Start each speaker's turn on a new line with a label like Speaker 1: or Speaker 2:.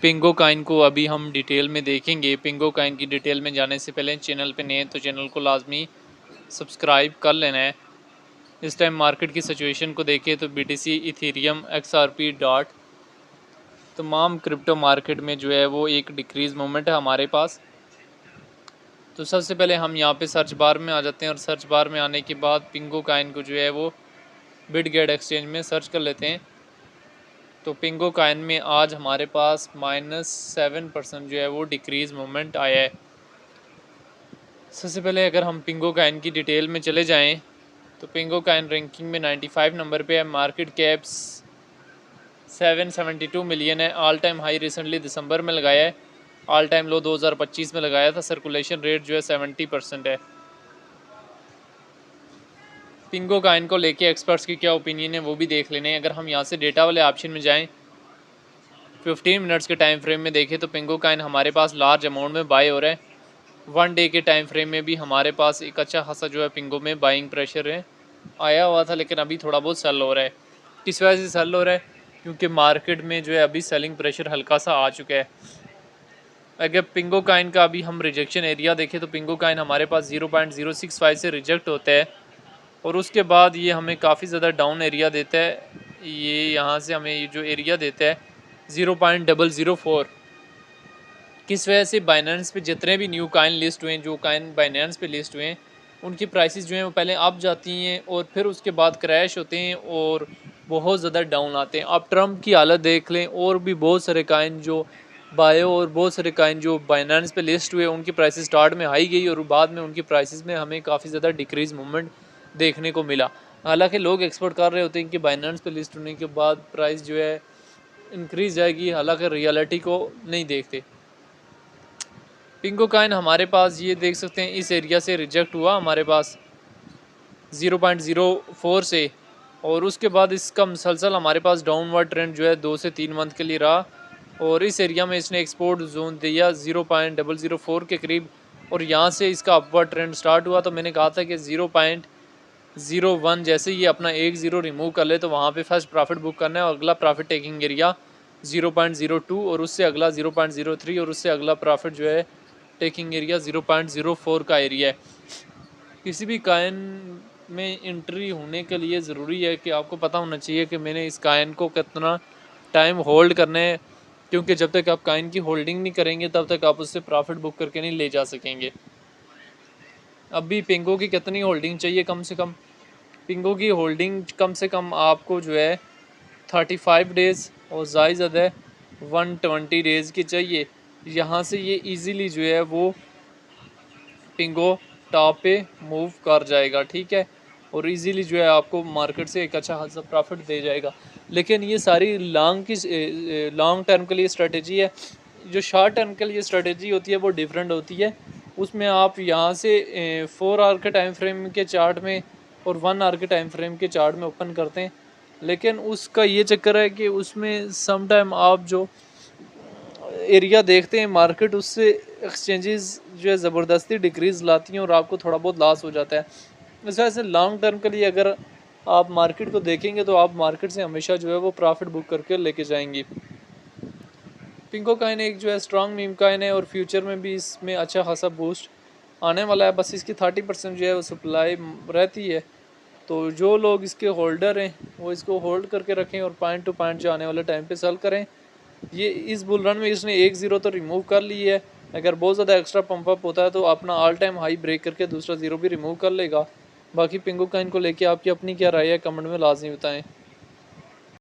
Speaker 1: पिंगो Kine को अभी हम डिटेल में देखेंगे। पिंगो काइन की डिटेल में जाने से पहले चैनल पे नए हैं तो चैनल को लाजमी सब्सक्राइब कर लेना है। इस टाइम मार्केट की सिचुएशन को देखें तो BTC, इथेरियम, XRP, डॉट तमाम क्रिप्टो मार्केट में जो है वो एक डिक्रीज़ मोमेंट है हमारे पास। तो सबसे पहले हम यहाँ पे सर्च बार में आ जाते हैं और सर्च बार में आने के बाद पिंगो काइन को जो है वो बिटगेट एक्सचेंज में सर्च कर लेते हैं। तो पिंगो काइन में आज हमारे पास -7% जो है वो डिक्रीज़ मोमेंट आया है। सबसे पहले अगर हम पिंगो काइन की डिटेल में चले जाएं तो पिंगो काइन रैंकिंग में 95 नंबर पे है। मार्केट कैप्स 772 मिलियन है। ऑल टाइम हाई रिसेंटली दिसंबर में लगाया है, ऑल टाइम लो 2025 में लगाया था। सर्कुलेशन रेट जो है 70% है। पिंगो काइन को लेके एक्सपर्ट्स की क्या ओपिनियन है वो भी देख लेने। अगर हम यहाँ से डेटा वाले ऑप्शन में जाएं, 15 मिनट्स के टाइम फ्रेम में देखें तो पिंगो काइन हमारे पास लार्ज अमाउंट में बाय हो रहा है। 1 डे के टाइम फ्रेम में भी हमारे पास एक अच्छा खासा जो है पिंगो में बाइंग प्रेशर है आया हुआ था, लेकिन अभी थोड़ा बहुत सेल हो रहा है। किस वजह से सेल हो रहा है? क्योंकि मार्केट में जो है अभी सेलिंग प्रेशर हल्का सा आ चुका है। अगर पिंगो काइन का अभी हम रिजेक्शन एरिया देखें तो पिंगो काइन हमारे पास 0.065 से रिजेक्ट होता है और उसके बाद ये हमें काफ़ी ज़्यादा डाउन एरिया देता है। ये यहाँ से हमें ये जो एरिया देता है 0.004। किस वजह से? बाइनेंस पे जितने भी न्यू काइन लिस्ट हुए हैं, जो काइन बाइनेंस पे लिस्ट हुए हैं, उनकी प्राइसेस जो हैं वो पहले अप जाती हैं और फिर उसके बाद क्रैश होते हैं और बहुत ज़्यादा डाउन आते हैं। आप ट्रम्प की हालत देख लें, और भी बहुत सारे काइन जो बायो और बहुत सारे काइन जो बाइनेंस पे लिस्ट हुए, उनकी प्राइसेस स्टार्ट में हाई गई और बाद में उनकी प्राइसेस में हमें काफ़ी ज़्यादा डिक्रीज़ मूवमेंट देखने को मिला। हालांकि लोग एक्सपेक्ट कर रहे होते हैं कि बाइनेंस पे लिस्ट होने के बाद प्राइस जो है इंक्रीज जाएगी, हालांकि रियलिटी को नहीं देखते। पिंगो काइन हमारे पास ये देख सकते हैं इस एरिया से रिजेक्ट हुआ हमारे पास 0.04 से, और उसके बाद इसका मुसलसल हमारे पास डाउनवर्ड ट्रेंड जो है 2 से 3 मंथ के लिए रहा और इस एरिया में इसने एक्सपोर्ट जोन दिया 0.004 के करीब और यहाँ से इसका अपवर्ड ट्रेंड स्टार्ट हुआ। तो मैंने कहा था कि 0.01 जैसे ये अपना एक ज़ीरो रिमूव कर ले तो वहाँ पे फर्स्ट प्रॉफिट बुक करना है और अगला प्रॉफिट टेकिंग एरिया 0.02 और उससे अगला 0.03 और उससे अगला प्रॉफिट जो है टेकिंग एरिया 0.04 का एरिया है। किसी भी काइन में एंट्री होने के लिए ज़रूरी है कि आपको पता होना चाहिए कि मैंने इस काइन को कितना टाइम होल्ड करना है, क्योंकि जब तक आप काइन की होल्डिंग नहीं करेंगे तब तक आप उससे प्रॉफिट बुक करके नहीं ले जा सकेंगे। अभी पिंगो की कितनी होल्डिंग चाहिए? कम से कम पिंगो की होल्डिंग कम से कम आपको जो है 35 डेज़ और ज़्यादा 120 डेज़ की चाहिए। यहाँ से ये इजीली जो है वो पिंगो टॉप पे मूव कर जाएगा, ठीक है, और इजीली जो है आपको मार्केट से एक अच्छा खासा प्रॉफिट दे जाएगा। लेकिन ये सारी लॉन्ग टर्म के लिए स्ट्रेटेजी है। जो शॉर्ट टर्म के लिए स्ट्रेटेजी होती है वो डिफरेंट होती है। उसमें आप यहाँ से 4 आवर के टाइम फ्रेम के चार्ट में और 1 आवर के टाइम फ्रेम के चार्ट में ओपन करते हैं, लेकिन उसका ये चक्कर है कि उसमें सम टाइम आप जो एरिया देखते हैं मार्केट उससे एक्सचेंजेस जो है ज़बरदस्ती डिक्रीज़ लाती हैं और आपको थोड़ा बहुत लॉस हो जाता है। इस वजह से लॉन्ग टर्म के लिए अगर आप मार्केट को देखेंगे तो आप मार्केट से हमेशा जो है वो प्रॉफिट बुक करके लेके जाएंगी। पिंको काइन एक जो है स्ट्रॉन्ग मीम काइन है और फ्यूचर में भी इसमें अच्छा खासा बूस्ट आने वाला है। बस इसकी 30% जो है वो सप्लाई रहती है, तो जो लोग इसके होल्डर हैं वो इसको होल्ड करके रखें और पॉइंट टू पॉइंट जो आने वाले टाइम पे सेल करें। ये इस बुल रन में इसने 1 ज़ीरो तो रिमूव कर ली है। अगर बहुत ज़्यादा एक्स्ट्रा पंप अप होता है तो अपना ऑल टाइम हाई ब्रेक करके दूसरा ज़ीरो भी रिमूव कर लेगा। बाकी पिंगो काइन को लेके आपकी अपनी क्या राय है, कमेंट में लाजमी बताएं।